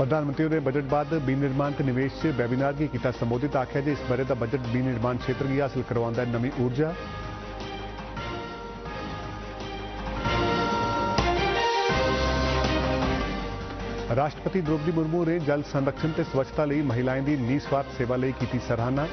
प्रधानमंत्री ने बजट बाद विनिर्माण ते निवेश च वैबीनार की किया संबोधित। आख्या जे इस बारे का बजट विनिर्माण क्षेत्र की हासिल करवाता है नवी ऊर्जा। राष्ट्रपति द्रौपदी मुर्मू ने जल संरक्षण ते स्वच्छता लई महिलाएं की निस्वार्थ सेवा लई की सराहना।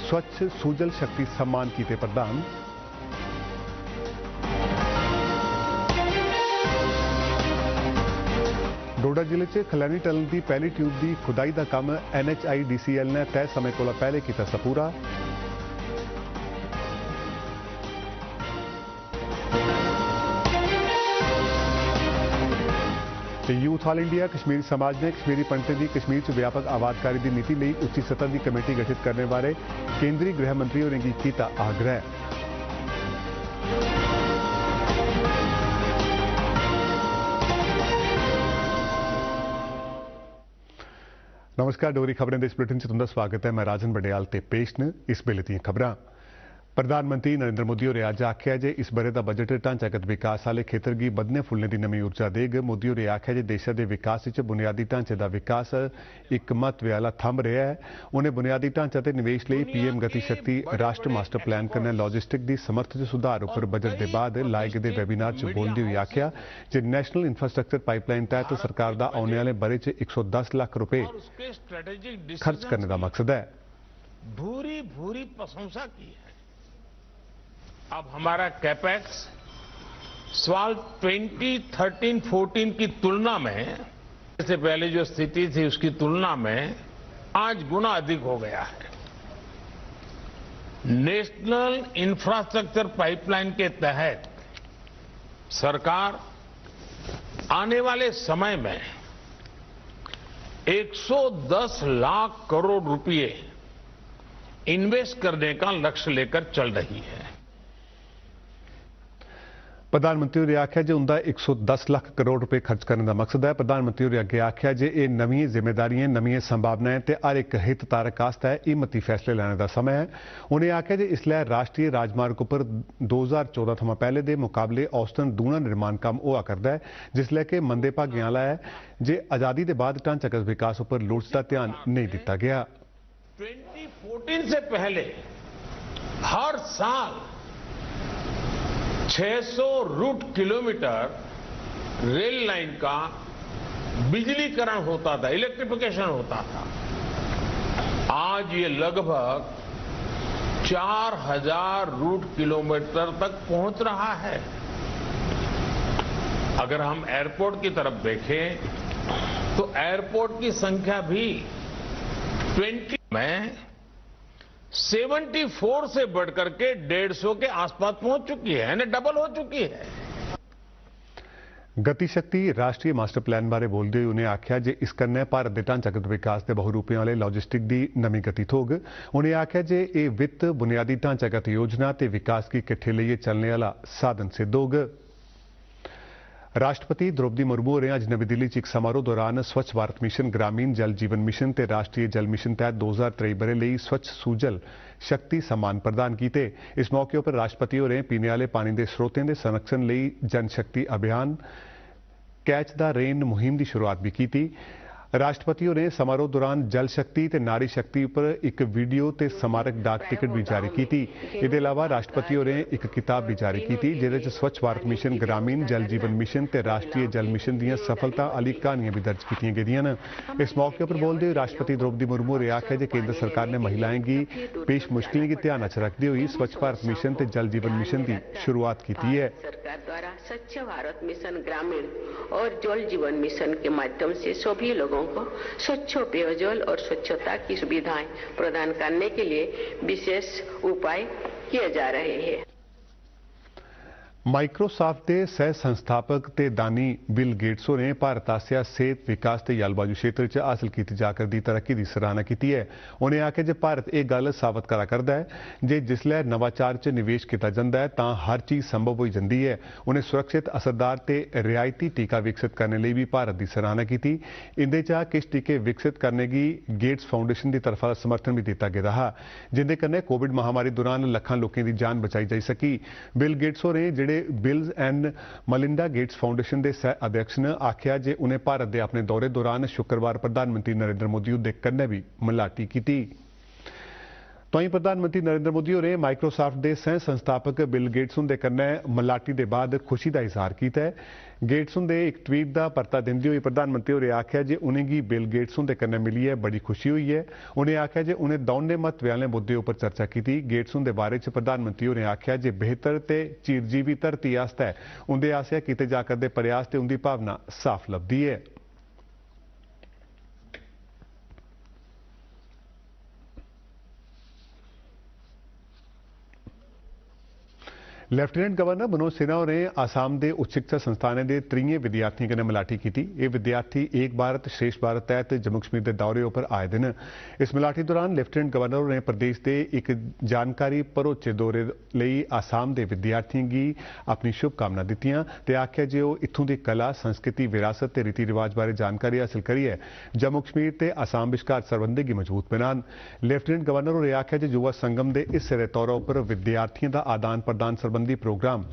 स्वच्छ सुजल शक्ति सम्मान किए प्रदान। डोडा जिले च खलैनी टनल की पहली ट्यूब की खुदाई का काम NHIDCL ने तय समय को पहले किया सपूरा। यूथ ऑल इंडिया कश्मीरी समाज ने कश्मीरी पंडितें की कश्मीर च व्यापक आबादकारी की नीति लिए उच्ची सतह की कमेटी गठित करने बारे केंद्रीय गृह मंत्री होरें किया आग्रह। नमस्कार, डोगरी खबरें इस बुलेटिन से तुंदा स्वागत है। मैं राजन बडियाल ते पेश न इस बेले दी खबरां। प्रधानमंत्री नरेंद्र मोदी होरें अज्ज आख्या जे इस बरे दा बजट ढांचागत विकास वाले खेतर की बधने फुलने की नवी ऊर्जा देग। मोदी होरें आख्या जे देश के विकास च बुनियादी ढांचे का विकास एक महत्व वाला थंब रहा है। उन्हें बुनियादी ढांचा ते निवेश लिए PM गति शक्ति राष्ट्र मास्टर प्लान कन्नै लॉजिस्टिक की समर्थ च सुधार उपर बजट के बाद लाए गए वेबीनार च बोलते हुए आख्या जे नैशनल इंफ्रास्ट्रक्चर पाइपलाइन तहत सरकार का आने वाले बरे च 110 लाख रुपए खर्च करने का मकसद है। भूरी भूरी प्रशंसा की है। अब हमारा कैपेक्स साल 2013-14 की तुलना में, इससे पहले जो स्थिति थी उसकी तुलना में आज गुना अधिक हो गया है। नेशनल इंफ्रास्ट्रक्चर पाइपलाइन के तहत सरकार आने वाले समय में 110 लाख करोड़ रुपए इन्वेस्ट करने का लक्ष्य लेकर चल रही है। प्रधानमंत्री ने आख्या जे उनका 110 लाख करोड़ रुपए खर्च करने का मकसद है। प्रधानमंत्री ने अगे आख्या जे ये नवी जिम्मेदारियां नवी संभावनाएं ते हर एक हित तारक आस्ते हिम्मती फैसले लेने का समय है। उन्हें आख्या जे इसलिए राष्ट्रीय राजमार्ग पर 2014 थमां पहले के मुकाबले औसतन दूना निर्माण काम हुआ करता है, जिसलै कि मंदे भाग्यां वाला है जे आजादी के बाद ढांचागत विकास पर लोड़चदा ध्यान नहीं दिता गया। 2014 से पहले हर साल 600 रूट किलोमीटर रेल लाइन का बिजलीकरण होता था, इलेक्ट्रिफिकेशन होता था। आज ये लगभग 4000 रूट किलोमीटर तक पहुंच रहा है। अगर हम एयरपोर्ट की तरफ देखें तो एयरपोर्ट की संख्या भी 20 में 74 से बढ़कर के 150 के आसपास पहुंच चुकी है, यानी डबल हो चुकी है। गति शक्ति राष्ट्रीय मास्टर प्लान बारे बोलते हुए उन्हें आख्या जे इस कन्नै भारत के ढांचागत विकास के बहुरूपियों वाले लॉजिस्टिक की नवी गति थोग। उन्हें आख्या जे ये वित्त बुनियादी ढांचागत योजना ते विकास की किट्ठे लिए चलने वाला साधन सिद्ध होग। राष्ट्रपति द्रौपदी मुर्मू होरें अज नवी दिल्ली च एक समारोह दौरान स्वच्छ भारत मिशन, ग्रामीण जल जीवन मिशन ते राष्ट्रीय जल मिशन तहत 2023 बरे लिए स्वच्छ सुजल शक्ति सम्मान प्रदान किए। इस मौके पर राष्ट्रपति होरें पीने वाले पानी के स्रोतों के संरक्षण लिए जन शक्ति अभियान कैच द रेन मुहिम की शुरुआत भी की। राष्ट्रपति होरें समारोह दौरान जल शक्ति ते नारी शक्ति पर एक वीडियो ते स्मारक डाक टिकट भी जारी की। इसके अलावा राष्ट्रपति होरें एक किताब भी जारी की जिहदे च स्वच्छ भारत मिशन, ग्रामीण जल जीवन मिशन ते राष्ट्रीय जल मिशन दीयां सफलता वाली कहानियां भी दर्ज की गईयां न। इस मौके पर बोलते हुए राष्ट्रपति द्रौपदी मुर्मू ने आख्या जे केंद्र सरकार ने महिलाएं की पेश मुश्किलें की ध्यान च रखते हुए स्वच्छ भारत मिशन ते जल जीवन मिशन की शुरुआत की है। सरकार द्वारा स्वच्छ भारत मिशन, ग्रामीण और जल जीवन मिशन के माध्यम से सभी लोगों को स्वच्छ पेयजल और स्वच्छता की सुविधाएं प्रदान करने के लिए विशेष उपाय किए जा रहे हैं। माइक्रोसॉफ्ट के सह संस्थापक ते दानी बिल गेट्स ने भारत आसिया सेहत विकास ते जलवायु क्षेत्र च हासिल की जा करदी तरक्की की सराहना की है। उन्हें आख्या जे भारत एक गल साबित करा करदा है जे जिसलै नवाचार च निवेश किया जाता है तां हर चीज संभव हो जाती है। उन्हें सुरक्षित, असरदार ते रियायती टीका विकसित करने लिए भी भारत की सराहना की। इंदे चा किश टीके विकसित करने की गेट्स फाउंडेशन की तरफा समर्थन भी दिता गया रहा, जिंदे कन्नै कोविड महामारी दौरान लखां लोगों की जान बचाई जा सकी। बिल गेट्स होरें जिहड़े ਜਿਹੜੇ ਬਿਲਸ ਐਂਡ ਮਲਿੰਡਾ ਗੇਟਸ ਫਾਊਂਡੇਸ਼ਨ ਦੇ ਸਹਿ ਅਧਿਕਸ਼ ਨੇ ਆਖਿਆ ਜੇ ਉਹਨੇ ਭਾਰਤ ਦੇ ਆਪਣੇ ਦੌਰੇ ਦੌਰਾਨ ਸ਼ੁੱਕਰਵਾਰ ਪ੍ਰਧਾਨ ਮੰਤਰੀ ਨਰਿੰਦਰ ਮੋਦੀ ਦੇ ਕੰਨੇ ਵੀ ਮਲਾਟੀ ਕੀਤੀ। तो ही प्रधानमंत्री नरेंद्र मोदी होरें माइक्रोसॉफ्ट के सह संस्थापक बिल गेट्स के कन्नै मलाटी के बाद खुशी का इजहार किया है। गेट्स के एक ट्वीट का परता देंदे हुए प्रधानमंत्री होरें आख्या जे उन्हें बिल गेट्स के कन्नै मिली है बड़ी खुशी हुई है। उन्हें आख्या जे उन्हें दौने महत्व वाले मुद्दे उपर चर्चा की। गेट्स के बारे च प्रधानमंत्री होरें आख्या जे बेहतर ते चिरजीवी धरती आस्ते उनके आसेआ किए जा करदे प्रयास ते उनकी भावना साफ लभदी है। ਲੈਫਟੀਨੈਂਟ ਗਵਰਨਰ ਮਨੋਜ ਸਿਨਹਾ ਹੋरें आसाम के उच्च शिक्षा संस्थान के 3 विद्यार्थियों कन्नै मलाटी की। ये विद्यार्थी एक भारत श्रेष्ठ भारत तहत जम्मू कश्मीर के दौरे पर आए दिन। इस मलाटी दौरान लेफ्टिनेंट गवर्नर होरें प्रदेश के एक जानकारी भरोचे दौरे लिए आसाम के विद्यार्थियों की अपनी शुभकामना दित्तियां ते आख्या जे वो इत्थों की कला संस्कृति विरासत ते रीति रिवाज बारे जानकारी हासिल करिए जम्मू कश्मीर ते आसाम विचकार सरबंधे की मजबूत बनान। लेफ्टिनेंट गवर्नर होरें आख्या जे युवा संगम के हिस्से के तौर पर विद्यार्थियों का आदान प्रदान संबंधी प्रोग्राम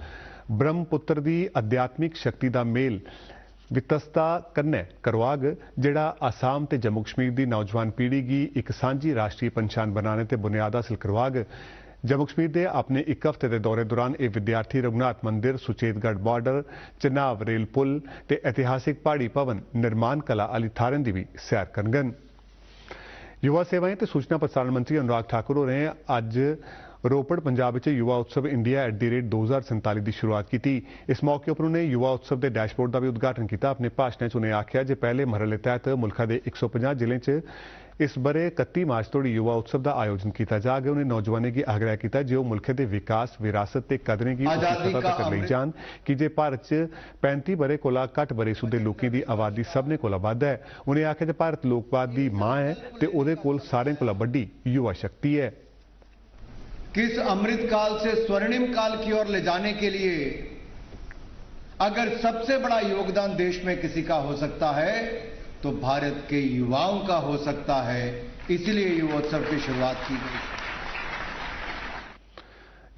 ब्रह्मपुत्र की आध्यात्मिक शक्ति का मेल वितस्ता कन्नै करवाग जिहड़ा आसाम ते जम्मू कश्मीर की नौजवान पीढ़ी की एक सांझी राष्ट्रीय पहचान बनाने ते बुनियाद हासिल करवाग। जम्मू कश्मीर के अपने एक हफ्ते के दौरे दौरान ये विद्यार्थी रघुनाथ मंदिर सुचेतगढ़ बॉर्डर चनाब रेल पुल ते ऐतिहासिक पहाड़ी भवन निर्माण कला आली थाहरें की भी सैर करनगन। युवा सेवाएं ते सूचना प्रसारण मंत्री अनुराग ठाकुर होरें अज रोपड़ पंजाब में युवा उत्सव इंडिया @2047 की शुरुआत की। इस मौके पर उन्हें युवा उत्सव के डैशबोर्ड का भी उद्घाटन किया। अपने भाषण में उन्हें आख्या जे पहले मरहले तहत मुल्क के 150 जिले च इस बरे 31 मार्च तोड़ी युवा उत्सव का आयोजन किया जाएगा। उन्हें नौजवानों की आग्रह किया जो मुल्क के विकास विरासत के कदरें की पता तक ले जान कि जे भारत च 35 बरे कोला घट बरेसू के लोगों की आबादी सबने कोला वध है। उन्हें आख्या जे भारत लोकवाद की मां है तो उहदे कोल सारें कोला वड्डी युवा शक्ति है। किस अमृत काल से स्वर्णिम काल की ओर ले जाने के लिए अगर सबसे बड़ा योगदान देश में किसी का हो सकता है तो भारत के युवाओं का हो सकता है। इसलिए युवोत्सव की शुरुआत की गई।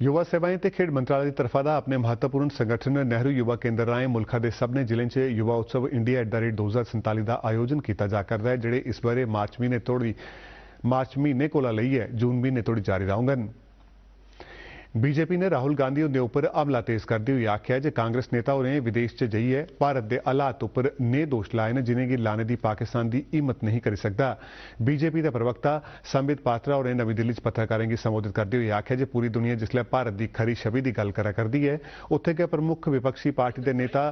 युवा सेवाएं ते खेड मंत्रालय की तरफा दा अपने महत्वपूर्ण संगठन नेहरू युवा केंद्र राएं मुल्क के सबने जिले च युवा उत्सव इंडिया @2047 का आयोजन किया जा करदा है जिहड़े इस बारे मार्च महीने कोला लईए जून महीने तोड़ी जारी रहूंगन। बीजेपी ने राहुल गांधी उनके उपर हमला तेज करते हुए आख्या जे कांग्रेस नेता होरें विदेश च जाइए भारत के हालात उपर ने दोष लाए ने जिन्हें कि लाने की पाकिस्तान की हिम्मत नहीं कर सकता। बीजेपी के प्रवक्ता संबित पात्रा होरें नवी दिल्ली पत्रकारों की संबोधित करते हुए आख्या जे पूरी दुनिया जिसलै भारत की खरी छवि की गल करा करती है उत्थे के प्रमुख विपक्षी पार्टी के नेता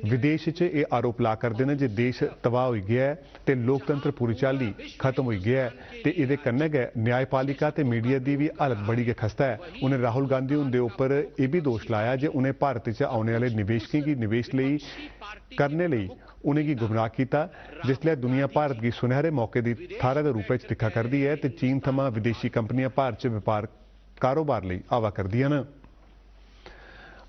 विदेश च ये आरोप ला करते हैं जे देश तबाह हो गया है तो लोकतंत्र पूरी चाली खत्म हो गया है तो ये कन्नै गै न्यायपालिका ते मीडिया की भी हालत बड़ी गै खस्ता है। उन्हें राहुल गांधी उनके उपर यह भी दोष लाया जे उन्हें भारत च आने वाले निवेशकों की निवेश करने लई उन्हें गुमराह किया जिसलै दुनिया भारत की सुनहरे मौके की थाहर के रूप में दिखा करती है तो चीन थमां विदेशी कंपनियां भारत च व्यापार कारोबार लई आवा करदियां न।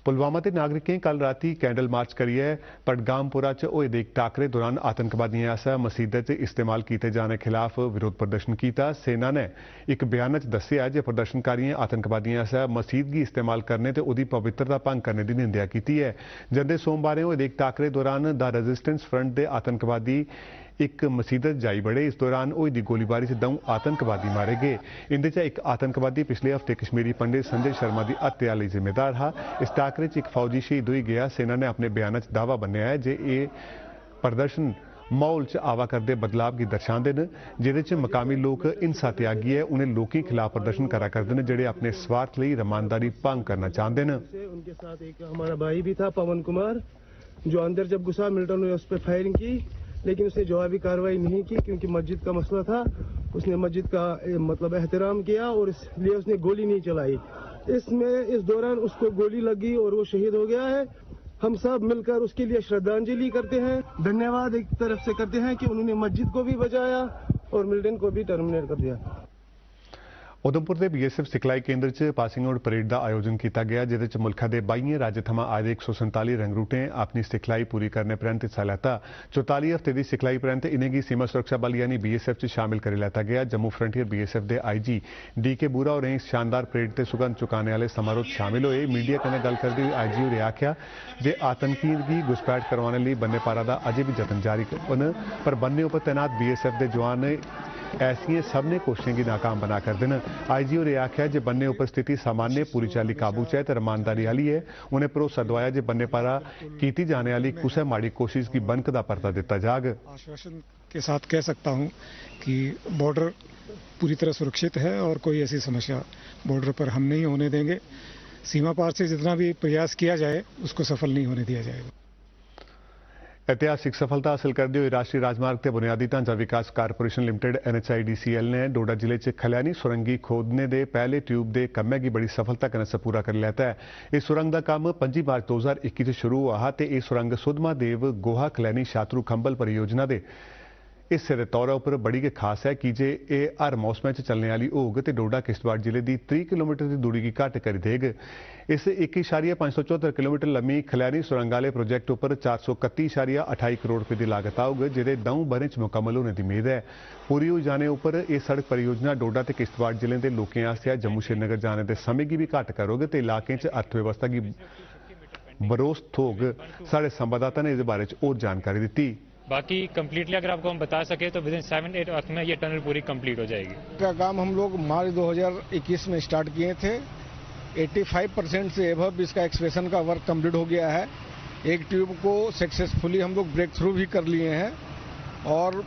पुलवामा के नागरिकें कल राती कैंडल मार्च करिए पटगामपुरा च होए दे टाकरे दौरान आतंकवादियों आसेआ मसीदा च इस्तेमाल किए जाने खिलाफ विरोध प्रदर्शन किया। सेना ने एक बयान च दस्सिया जे प्रदर्शनकारियों आतंकवादियों आसेआ मसीद की इस्तेमाल करने ते उहदी पवित्रता भंग करने की निंदा की है। जंदे सोमवार होए दे टाकरे दौरान द रेजिस्टेंस फ्रंट के आतंकवादी एक मसीदत जाई बड़े। इस दौरान हुई दी गोलीबारी से 2 आतंकवादी मारे गए। इनदे च एक आतंकवादी पिछले हफ्ते कश्मीरी पंडित संजय शर्मा की हत्या लई जिम्मेदार हा। इस टाकरे च एक फौजी शहीद हुई गया। सेना ने अपने बयान च दावा बन्निया है जे ये प्रदर्शन माहौल च आवा करदे बदलाव की दर्शाते हैं जिहदे च मकामी लोग हिंसा त्यागी है। उन्हें लोगों खिलाफ प्रदर्शन करा करते हैं जिहड़े अपने स्वार्थ लई रमानदारी भंग करना चाहते हैं। उनके साथ एक हमारा भाई भी था पवन कुमार जो अंदर जब घुसा मिल्टन ने उस पर फायरिंग की लेकिन उसने जवाबी कार्रवाई नहीं की क्योंकि मस्जिद का मसला था। उसने मस्जिद का मतलब एहतराम किया और इसलिए उसने गोली नहीं चलाई। इस दौरान उसको गोली लगी और वो शहीद हो गया है। हम सब मिलकर उसके लिए श्रद्धांजलि करते हैं। धन्यवाद एक तरफ से करते हैं कि उन्होंने मस्जिद को भी बचाया और मिल्टन को भी टर्मिनेट कर दिया। उधमपुर के BSF सिखलाई केंद्र च पासिंग आउट परेड का आयोजन किया गया, जिहदे च मुल्क के 22 राज्य थमां आए 147 रंगरूटें अपनी सिखलाई पूरी करने परैंत हिस्सा लैता। 44 हफ्ते की सिखलाई परैंत इन्हें सीमा सुरक्षा बल यानी BSF च शामिल कर लिया गया। जम्मू फ्रंटियर BSF के IG DK बूरा और इस शानदार परेड से सुगंध चुकाने वाले समारोह शामिल हुए। मीडिया कन्नै गल करते हुए IG होरें आख्या जे आतंकी की घुसपैठ करवाने लिए बन्ने पारा का अजे भी जतन जारी न, पर बन्ने उपर तैनात BSF के जवान ऐसियां सबने कोशिशें की नाकाम बना कर देन। IG होरें आख्या जे बन्ने उपर स्थिति सामान्य पूरी चाली काबू च है तो रमानदारी वाली है। उन्हें भरोसा दवाया जे बन्ने पारा की जाने वाली कुछ माड़ी कोशिश की बनकदा परता दिता जाग। आश्वासन के साथ कह सकता हूं कि बॉर्डर पूरी तरह सुरक्षित है और कोई ऐसी समस्या बॉर्डर पर हम नहीं होने देंगे। सीमा पार से जितना भी प्रयास किया जाए उसको सफल नहीं होने दिया जाएगा। ऐतिहासिक सफलता हासिल करते हुए राष्ट्रीय राजमार्ग के बुनियादी ढांचा विकास कारपोरेशन लिमिटेड NHIDCL ने डोडा जिले च खलैनी सुरंगी खोदने के पहले ट्यूब के कम्मै की बड़ी सफलता कन्नै पूरा कर लिया है। इस सुरंग का काम 5 मार्च 2021 शुरू हुआ तो यह सुरंग सुधमादेव गोहा खलैनी शात्रु खंबल परियोजना के हिस्से के तौर पर बड़ी के खास है कि जे ये हर मौसम चलने वाली होग तो डोडा किश्तवाड़ जिले की 30 किलोमीटर की दूरी की घट कर देग। इस 1.574 किलोमीटर लम्मी खलैनी सुरंग वाले प्रोजेक्ट पर 431.28 करोड़ रुपए की लागत आऊग, जिहदे 9 ब'रें च मुकम्मल होने की उम्मीद है। पूरी हो जाने पर यह सड़क परियोजना डोडा तो किश्तवाड़ जिले के लोगों आस्ते जम्मू श्रीनगर जाने के समय की भी घट करोग तो इलाके च अर्थव्यवस्था की बरोस्त होग। साढ़े संवाददाता ने इस बारे और जानकारी दी। बाकी कंप्लीटली अगर आपको हम बता सके तो विदिन 7-8 मंथ में ये टनल पूरी कंप्लीट हो जाएगी। का काम हम लोग मार्च 2021 में स्टार्ट किए थे। 85% से एबव इसका एक्सप्रेशन का वर्क कंप्लीट हो गया है। एक ट्यूब को सक्सेसफुली हम लोग ब्रेक थ्रू भी कर लिए हैं और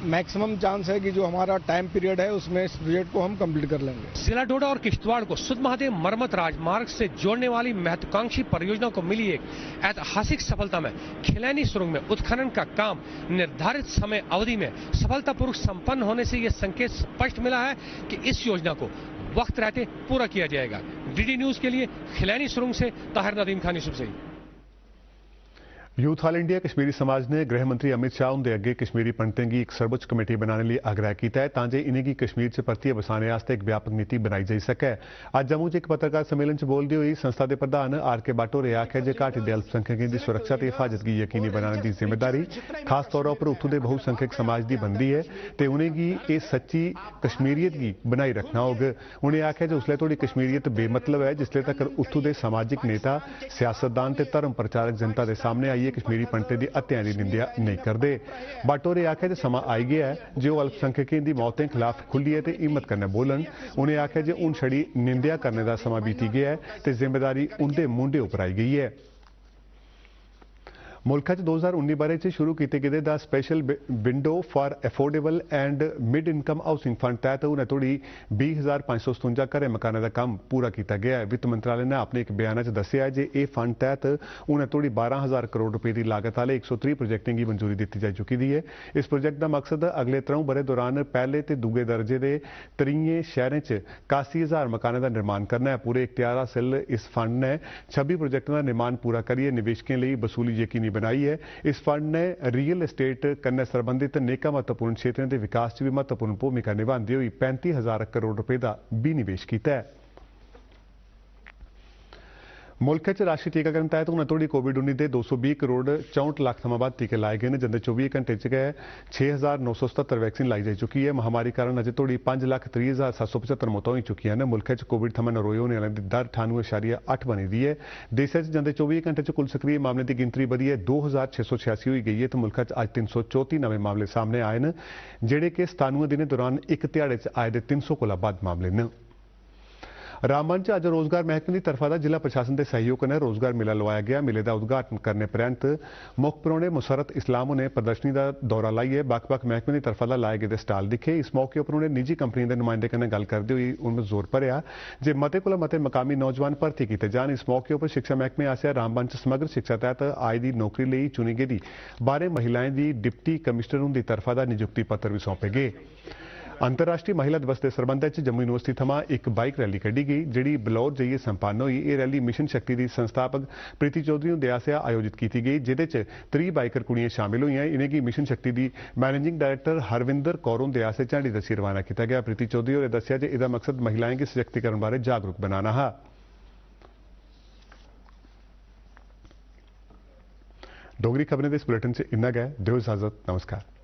मैक्सिमम चांस है कि जो हमारा टाइम पीरियड है उसमें इस प्रोजेक्ट को हम कंप्लीट कर लेंगे। जिला डोडा और किश्तवाड़ को सुधमहादेव मरम्मत राजमार्ग से जोड़ने वाली महत्वाकांक्षी परियोजना को मिली एक ऐतिहासिक सफलता में खिलैनी सुरंग में उत्खनन का काम निर्धारित समय अवधि में सफलतापूर्वक संपन्न होने से यह संकेत स्पष्ट मिला है कि इस योजना को वक्त रहते पूरा किया जाएगा। DD न्यूज के लिए खिलैनी सुरंग से ताहिर नदीम खान यूसुफ सही। यूथ ऑल इंडिया कश्मीरी समाज ने गृह मंत्री अमित शाह उनके अगे कश्मीरी पंडितें की एक सर्वोच्च कमेटी बनाने लिए आग्रह किया है ताकि इन्हें की कश्मीर से परतियै बसाने वास्ते एक व्यापक नीति बनाई जा सके। अज जम्मू च एक पत्रकार सम्मेलन च बोलते हुए संस्था के प्रधान RK भट्ट होरें आख्या जे घाटी के अल्पसंख्यकों की सुरक्षा ते हिफाजत की यकीनी बनाने की जिम्मेदारी खास तौर पर उत्थों के बहुसंख्यक समाज की बनती है तो उन्हें ये सच्ची कश्मीरीयत की बनाई रखना होगा। उन्हें आख्या जो उसले थोड़ी कश्मीरीयत बेमतलब है जिसले तक उत्थों के सामाजिक नेता सियासतदान ते धर्म प्रचारक जनता के सामने आइए कश्मीरी पंडितें की हत्या की निंदा नहीं करते। भट्ट होरें आख्या समा आई गया है जो अल्पसंख्यकों की मौतें खिलाफ खुलिए तो हिम्मत करने बोलन। उन्हें आख्या जो हूँ छड़ी निंदा करने का समा बीती गया है तो जिम्मेदारी उनके मुंडे उपर आई गई है। मुल्क 2019 बारे शुरू किए गए the special window for affordable and mid income housing fund तहत उन्हें थोड़ी 20,557 घरें मकानों का काम पूरा किया गया है। वित्त मंत्रालय ने अपने एक बयान दसिया है जे ये फंड तहत उन्हें थोड़ी 12,000 करोड़ रुपए की लागत वाले 103 प्रोजेक्टों की मंजूरी दी जा चुकी है। इस प्रोजेक्ट का मकसद अगले 3 बरे दौरान पहले तो दूजे दर्जे के 3 शहरों च 81,000 मकानों का निर्माण करना है। पूरे इख्तियार हासिल इस फंड ने 26 प्रोजेक्टों का निर्माण पूरा करिए निवेशकों लिए वसूली यकीनी बनाई है। इस फंड ने रियल एस्टेट कन्नै संबंधित नेका महत्वपूर्ण क्षेत्रों के विकास भी महत्वपूर्ण भूमिका निभाते हुए 35,000 करोड़ रुपए का भी निवेश किया है। मुल्क च राष्ट्रीय टीकाकरण तहत हूं तोड़ी कोविड-19 के 220 करोड़ 64 लाख थमां वध टीके लाए गए हैं, जिंदे 24 घंटे च गए 6,977 वैक्सीन लाई जा चुकी है। महामारी कारण अजे तोड़ी 5,30,775 मौतां हो चुकी हैं। मुल्क च कोविड थमां नरोए होने वालों की दर 98.8 बनी दी है। देश च जंदे 24 घंटे च कुल सक्रिय मामलों की गिनती बढ़ी है 2,686 हो गई है तो मुल्क च अज 334 नवे मामले सामने आए हैं, जिहड़े कि 97 दिनों दौरान एक दिहाड़े च आए दे 300 कोला वध मामले हैं। रामबन च अज रोजगार महकमे की तरफा जिला प्रशासन के सहयोग ने रोजगार मेला लवाया गया। मेले का उद्घाटन करने परैंत मुख परौने मुसरत इस्लाम ने प्रदर्शनी का दौरा लाइए बक्ख-बक्ख महकमे की तरफा लाए गए स्टाल दिखे। इस मौके पर उन्हें निजी कंपनी के नुमाइंदे कन्नै गल करते हुए उन्होंने जोर भरिया जे मते कोला मते मकामी नौजवान भर्ती किए जान। इस मौके पर शिक्षा महकमे आसिया रामबन च समग्र शिक्षा तहत आय की नौकरी लिए चुनी गेदी 12 महिलाएं की डिप्टी कमिश्नर उनकी तरफा नियुक्ति पत्र भी सौंपे गए। अंतर्राष्ट्रीय महिला दिवस के संबंध में जम्मू यूनिवर्सिटी थमां एक बाइक रैली कढ़ी गई जिहड़ी बलौर जाइए संपन्न हुई। यह रैली मिशन शक्ति की संस्थापक प्रीति चौधरी दे आसेआ आयोजित की गई, जिहदे च 30 बाइकर कुड़ियां शामिल हुई। इन्हें की मिशन शक्ति की मैनेजिंग डायरैक्टर हरविंदर कौरों दे आसे झंडी दस्सी रवाना किया गया। प्रीति चौधरी होरें दस्सिया जे इसदा मकसद महिलाएं के सशक्तिकरण बारे जागरूक बनाना है। डोगरी खबरें इस बुलेटिन से इन्ना गै। दिओ इजाजत, नमस्कार।